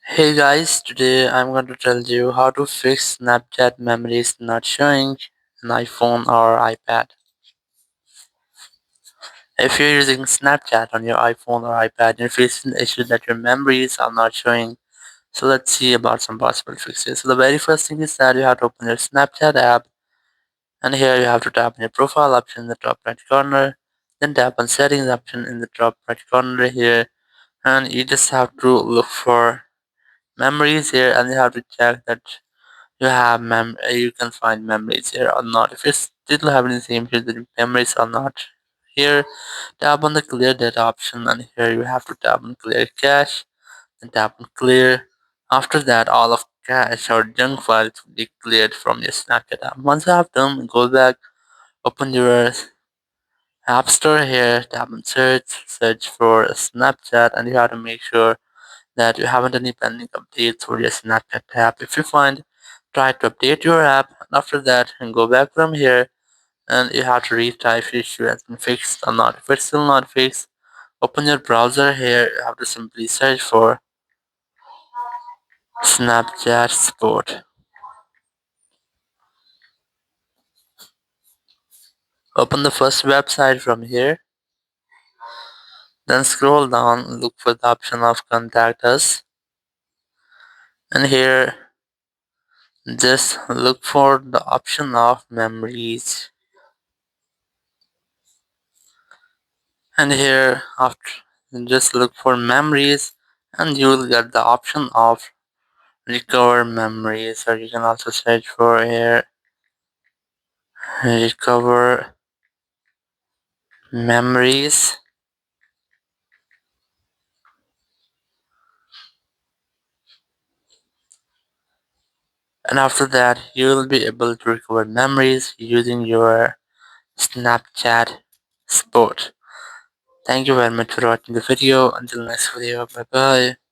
Hey guys, today I'm going to tell you how to fix Snapchat memories not showing an iPhone or iPad. If you're using Snapchat on your iPhone or iPad, you're facing the issue that your memories are not showing. So let's see about some possible fixes. So the very first thing is that you have to open your Snapchat app, and here you have to tap on your profile option in the top right corner, then tap on settings option in the top right corner here, and you just have to look for memories here, and you have to check that you can find memories here or not. If you still have any same here, the memories are not here, tap on the clear data option, and here you have to tap on clear cache and tap on clear. After that, all of cache or junk files will be cleared from your Snapchat app. Once you have done, go back, open your app store here, tap on search for Snapchat, and you have to make sure that you haven't any pending updates for your Snapchat app. If you find, try to update your app, and after that, and go back from here, and you have to retry if the issue has been fixed or not. If it's still not fixed, open your browser here. You have to simply search for Snapchat support. Open the first website from here, then scroll down, look for the option of contact us, and here just look for the option of memories. And here after just look for memories, and you will get the option of recover memories, or you can also search for here recover memories, and after that you will be able to recover memories using your Snapchat support. Thank you very much for watching the video. Until next video, bye bye.